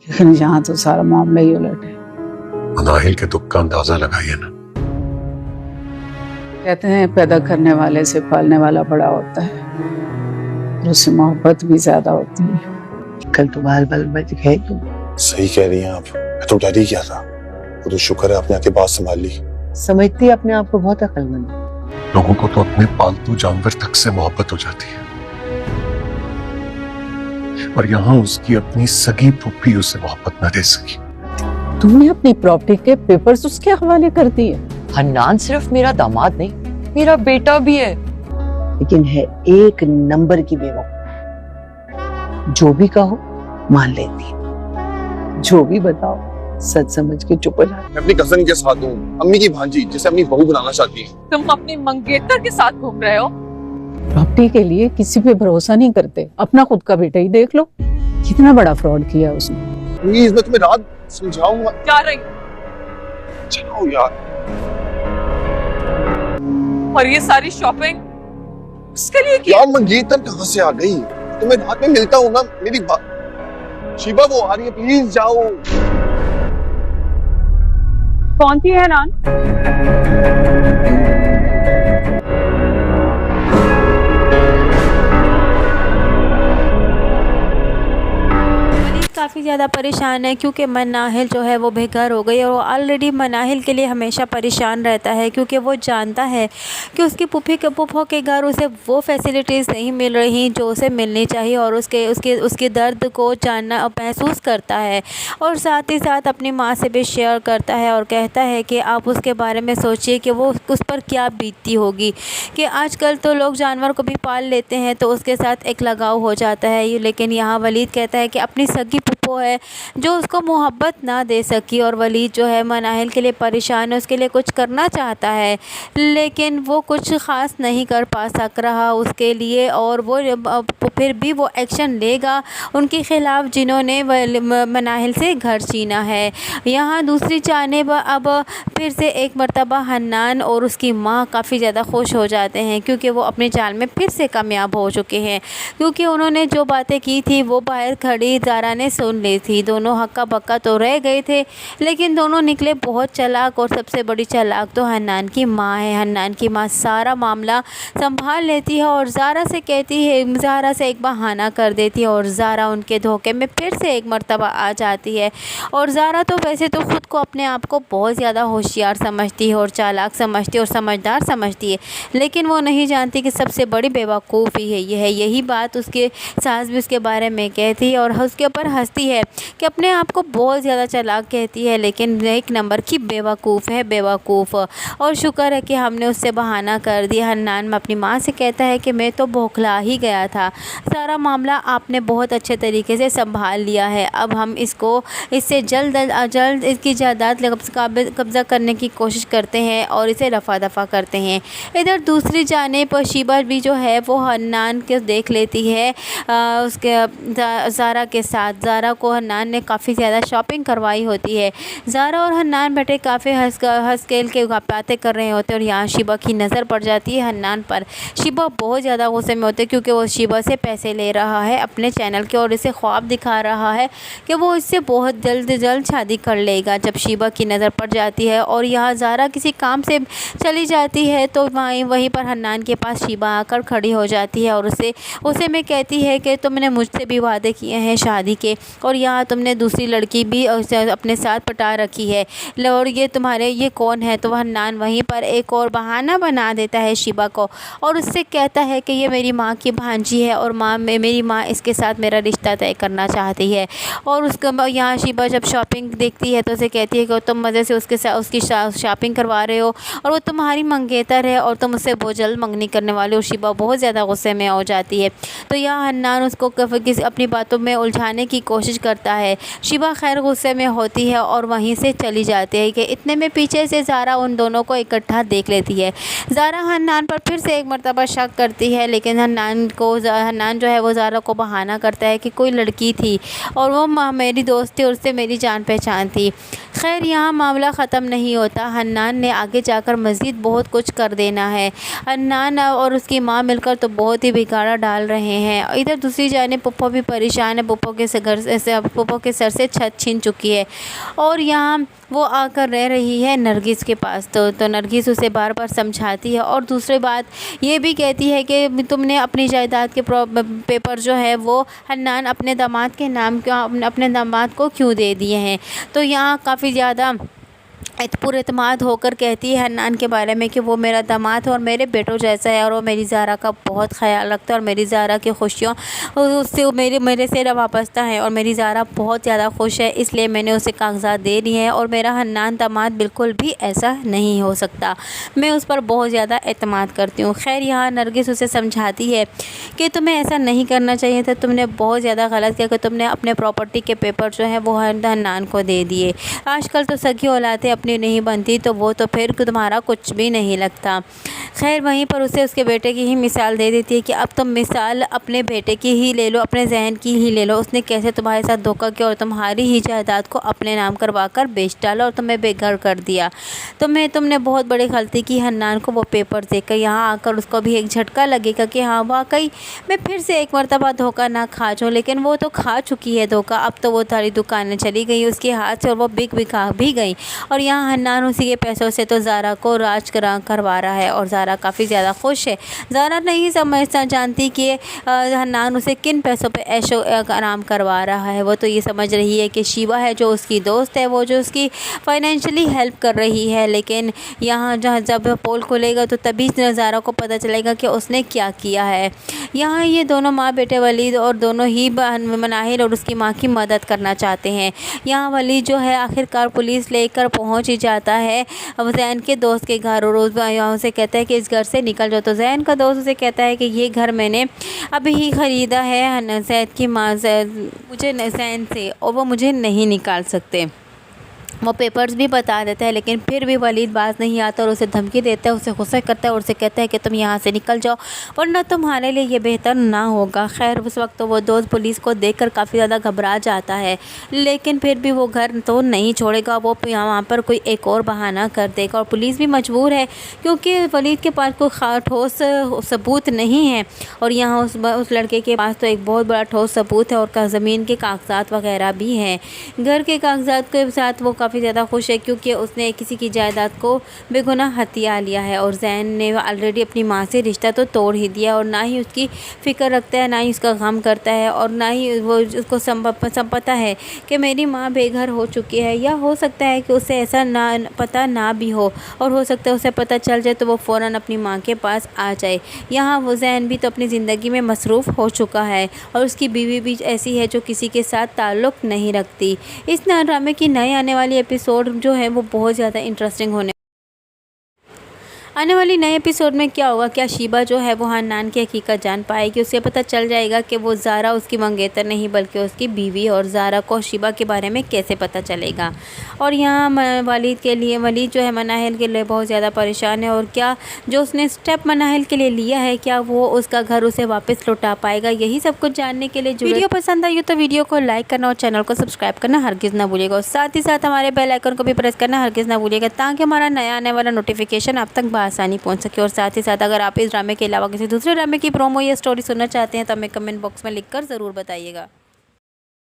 लेकिन यहाँ तो सारा मामला ही उलट है। नाहिल के दुख का अंदाजा लगाइए ना। कहते हैं पैदा करने वाले से पालने वाला बड़ा होता है और उससे मोहब्बत भी ज्यादा होती है। कल तो बाल बाल बच गए तुम। सही कह रही हैं आप, मैं तो डर ही गया था। वो तो शुक्र है आपने आके बात संभाल ली। समझती है अपने आप को बहुत अक्लमंद। लोगों को तो अपने पालतू जानवर तक से मोहब्बत हो जाती है, और यहाँ उसकी अपनी सगी फूफी उसे मोहब्बत न दे सकी। तुमने अपनी प्रॉपर्टी के पेपर्स उसके हवाले कर दिए। हन्नान सिर्फ मेरा दामाद नहीं, मेरा बेटा भी है, लेकिन है एक नंबर की बेवकूफ। जो भी कहो मान लेती है, जो भी बताओ सच समझ के चुप हो जाती। मैं अपनी कजन के साथ हूँ, अम्मी की भांजी जिसे अपनी बहू बनाना चाहती है। तुम अपनी मंगेतर के साथ घूम रहे हो। प्रॉपर्टी के लिए किसी पे भरोसा नहीं करते, अपना खुद का बेटा ही देख लो, कितना बड़ा फ्रॉड किया उसने। प्लीज मैं तुम्हें रात समझाऊंगा। जा रही चलो यार। और ये सारी शॉपिंग उसके लिए की? यार मंगेतर कहाँ से आ गई? तुम्हें रात में मिलता हूँ ना, मेरी बात। शिबा वो आ रही है, प्लीज जाओ। कौन सी है नान? काफ़ी ज़्यादा परेशान है क्योंकि मनाहिल जो है वो बेघर हो गई और वो ऑलरेडी मनाहिल के लिए हमेशा परेशान रहता है क्योंकि वो जानता है कि उसकी पुप्पो के घर उसे वो फैसिलिटीज़ नहीं मिल रही जो उसे मिलनी चाहिए और उसके दर्द को जानना और महसूस करता है और साथ ही साथ अपनी माँ से भी शेयर करता है और कहता है कि आप उसके बारे में सोचिए कि वो उस पर क्या बीतती होगी कि आजकल तो लोग जानवर को भी पाल लेते हैं तो उसके साथ एक लगाव हो जाता है, लेकिन यहाँ वलीद कहता है कि अपनी सगी पुप्पो है जो उसको मोहब्बत ना दे सकी और वलीद जो है मनाहिल के लिए परेशान है, उसके लिए कुछ करना चाहता है लेकिन वो कुछ ख़ास नहीं कर सक रहा उसके लिए और वो फिर भी वो एक्शन लेगा उनके ख़िलाफ़ जिन्होंने मनाहिल से घर छीना है। यहाँ दूसरी जानिब अब फिर से एक मर्तबा हन्नान और उसकी माँ काफ़ी ज़्यादा खुश हो जाते हैं क्योंकि वो अपने जाल में फिर से कामयाब हो चुके हैं क्योंकि उन्होंने जो बातें की थी वो बाहर खड़ी ज़ारा ने सुन ली थी। दोनों हक्का बक्का तो रह गए थे लेकिन दोनों निकले बहुत चालाक और सबसे बड़ी चालाक तो हन्नान की माँ है। हन्नान की माँ सारा मामला संभाल लेती है और ज़ारा से कहती है, ज़ारा से एक बहाना कर देती है और ज़ारा उनके धोखे में फिर से एक मर्तबा आ जाती है। और ज़ारा तो वैसे तो ख़ुद को अपने आप को बहुत ज़्यादा होशियार समझती है और चालाक समझती है और समझदार समझती है, लेकिन वो नहीं जानती कि सबसे बड़ी बेवकूफ़ ही है यही बात उसके सास भी उसके बारे में कहती है और उसके ऊपर हंसती है कि अपने आप को बहुत ज़्यादा चालाक कहती है लेकिन एक नंबर की बेवकूफ़ है बेवकूफ़। और शुक्र है कि हमने उससे बहाना कर दिया। हन्नान अपनी माँ से कहता है कि मैं तो बौखला ही गया था, सारा मामला आपने बहुत अच्छे तरीके से संभाल लिया है, अब हम इससे जल्द इसकी जायदाद कब्ज़ा करने की कोशिश करते हैं और इसे रफ़ा दफ़ा करते हैं। इधर दूसरी जानिब शीबा भी जो है वो हन्नान को देख लेती है उसके ज़ारा के साथ। ज़ारा को हन्नान ने काफ़ी ज़्यादा शॉपिंग करवाई होती है। ज़ारा और हन्नान बेटे काफ़ी हंस खेल के बातें कर रहे होते हैं और यहाँ शीबा की नज़र पड़ जाती है हन्नान पर। शीबा बहुत ज़्यादा गुस्से में होते क्योंकि वो शीबा से पैसे ले रहा है अपने चैनल के और इसे ख्वाब दिखा रहा है कि वो इससे बहुत जल्द शादी कर लेगा। जब शीबा की नज़र पड़ जाती है और यहाँ ज़ारा किसी काम से चली जाती है तो वहीं पर हन्नान के पास शीबा आकर खड़ी हो जाती है और उसे मैं कहती है कि तुमने मुझसे भी वादे किए हैं शादी के और यहाँ तुमने दूसरी लड़की भी अपने साथ पटा रखी है और ये कौन है? तो हन्नान वहीं पर एक और बहाना बना देता है शीबा को और उससे कहता है कि ये मेरी माँ की भांजी है और मेरी माँ इसके साथ मेरा रिश्ता तय करना चाहती है। और उसका यहाँ शीबा जब शॉपिंग देखती है तो उसे कहती है कि तुम मज़े से उसकी शॉपिंग करवा रहे हो और वो तुम्हारी मंगेतर है और तुम उससे बहुत जल्द मंगनी करने वाले हो। शीबा बहुत ज़्यादा गुस्से में हो जाती है तो यहाँ हन्नान उसको अपनी बातों में उलझाने की कोशिश करता है। शीबा खैर गुस्से में होती है और वहीं से चली जाती है कि इतने में पीछे से ज़ारा उन दोनों को इकट्ठा देख लेती है। ज़ारा हन्नान पर फिर से एक मर्तबा शक करती है लेकिन हन्नान जो है वो ज़ारा को बहाना करता है कि कोई लड़की थी और वो मेरी दोस्त थी और उससे मेरी जान पहचान थी। खैर यहाँ मामला ख़त्म नहीं होता। हन्नान ने आगे जाकर मज़ीद बहुत कुछ कर देना है। हन्नान और उसकी माँ मिलकर तो बहुत ही बिगाड़ा डाल रहे हैं। इधर दूसरी जानिब पुप्पो भी परेशान है। पुप्पो के सर से छत छीन चुकी है और यहाँ वो आकर रह रही है नरगिस के पास। तो नरगिस उसे बार बार समझाती है और दूसरी बात ये भी कहती है कि तुमने अपनी जायदाद के पेपर जो है वो हन्नान अपने दामाद के नाम क्यों, अपने दामाद को क्यों दे दिए हैं। तो यहाँ काफ़ी ज़्यादा पुरएतमाद होकर कहती है हन्नान के बारे में कि वो मेरा दामाद है और मेरे बेटों जैसा है और वो मेरी ज़ारा का बहुत ख्याल रखता है और मेरी ज़ारा की खुशियों उससे मेरे से वाबस्ता है और मेरी ज़ारा बहुत ज़्यादा खुश है, इसलिए मैंने उसे कागजात दे दिए हैं और मेरा हन्नान दामाद बिल्कुल भी ऐसा नहीं हो सकता। मैं उस पर बहुत ज़्यादा एतमाद करती हूँ। खैर यहाँ नरगिस उसे समझाती है कि तुम्हें ऐसा नहीं करना चाहिए था, तुमने बहुत ज़्यादा गलत किया कि तुमने अपने प्रॉपर्टी के पेपर जो है वो हन्नान को दे दिए। आजकल तो सगी औलादें अपनी नहीं बनती तो वो तो फिर तुम्हारा कुछ भी नहीं लगता। खैर वहीं पर उसे उसके बेटे की ही मिसाल दे देती है कि अब तुम मिसाल अपने बेटे की ही ले लो, अपने जहन की ही ले लो। उसने कैसे तुम्हारे साथ धोखा किया और तुम्हारी ही जायदाद को अपने नाम करवा कर बेच डाला और तुम्हें बेघर कर दिया। तुमने बहुत बड़ी गलती की। हन्नान को वो पेपर देकर यहाँ आकर उसको भी एक झटका लगेगा कि हाँ वाकई मैं फिर से एक मरतबा धोखा ना खा जाऊँ, लेकिन वो तो खा चुकी है धोखा। अब तो वो सारी दुकानें चली गई उसके हाथ से और वो बिका भी गई और यहाँ हन्नान उसी के पैसों से तो ज़ारा को राज करवा रहा है और ज़ारा काफ़ी ज़्यादा खुश है। ज़ारा नहीं जानती कि हन्नान उसे किन पैसों पे ऐशो आराम करवा रहा है। वो तो ये समझ रही है कि शिवा है जो उसकी दोस्त है, वो जो उसकी फाइनेंशियली हेल्प कर रही है, लेकिन यहाँ जब पोल खुलेगा तो तभी ज़ारा को पता चलेगा कि उसने क्या किया है। यहाँ ये दोनों माँ बेटे वलीद और दोनों ही मनाहिल और उसकी माँ की मदद करना चाहते हैं। यहाँ वलीद जो है आखिरकार पुलिस लेकर पहुँच ही जाता है जैन के दोस्त के घर और रोज़ यहाँ से कहता है कि इस घर से निकल जाओ। तो जैन का दोस्त उसे कहता है कि ये घर मैंने अभी ही ख़रीदा है जैद की माँ मुझे जैन से और वो मुझे नहीं निकाल सकते। वो पेपर्स भी बता देता है लेकिन फिर भी वलीद बाज नहीं आता और उसे धमकी देता है, उसे गुस्सा करता है और उसे कहता है कि तुम यहाँ से निकल जाओ वरना तुम्हारे लिए ये बेहतर ना होगा। खैर उस वक्त तो वो दोस्त पुलिस को देखकर काफ़ी ज़्यादा घबरा जाता है, लेकिन फिर भी वो घर तो नहीं छोड़ेगा। वो वहाँ पर कोई एक और बहाना कर देगा और पुलिस भी मजबूर है क्योंकि वलीद के पास कोई ठोस सबूत नहीं है और यहाँ उस लड़के के पास तो एक बहुत बड़ा ठोस सबूत है और ज़मीन के कागजात वगैरह भी हैं। घर के कागजात के साथ वो काफ़ी ज़्यादा खुश है क्योंकि उसने किसी की जायदाद को बेगुनाह हथिया लिया है और जैन ने ऑलरेडी अपनी माँ से रिश्ता तो तोड़ ही दिया और ना ही उसकी फ़िक्र रखता है, ना ही उसका गम करता है और ना ही वो उसको पता है कि मेरी माँ बेघर हो चुकी है। या हो सकता है कि उसे ऐसा पता ना भी हो और हो सकता है उसे पता चल जाए तो वो फ़ौरन अपनी माँ के पास आ जाए। यहाँ वो जैन भी तो अपनी ज़िंदगी में मसरूफ़ हो चुका है और उसकी बीवी भी ऐसी है जो किसी के साथ ताल्लुक़ नहीं रखती। इस ड्रामे की नई आने वाली एपिसोड जो है वो बहुत ज़्यादा इंटरेस्टिंग आने वाली नए एपिसोड में क्या होगा। क्या शिबा जो है वो हन्नान की हकीकत जान पाएगी, उसे पता चल जाएगा कि वो ज़ारा उसकी मंगेतर नहीं बल्कि उसकी बीवी, और ज़ारा को शिबा के बारे में कैसे पता चलेगा। और यहाँ वलीद जो है मनाहिल के लिए बहुत ज़्यादा परेशान है और क्या जो उसने स्टेप मनाहिल के लिए लिया है क्या वो उसका घर उसे वापस लौटा पाएगा। यही सब कुछ जानने के लिए वीडियो पसंद आई हो तो वीडियो को लाइक करना और चैनल को सब्सक्राइब करना हरगिज़ ना भूलिएगा और साथ ही साथ हमारे बेल आइकन को भी प्रेस करना हरगिज़ ना भूलिएगा ताकि हमारा नया आने वाला नोटिफिकेशन आप तक आसानी पहुंच सके। और साथ ही साथ अगर आप इस ड्रामे के अलावा किसी दूसरे ड्रामे की प्रोमो या स्टोरी सुनना चाहते हैं तो हमें कमेंट बॉक्स में लिखकर ज़रूर बताइएगा।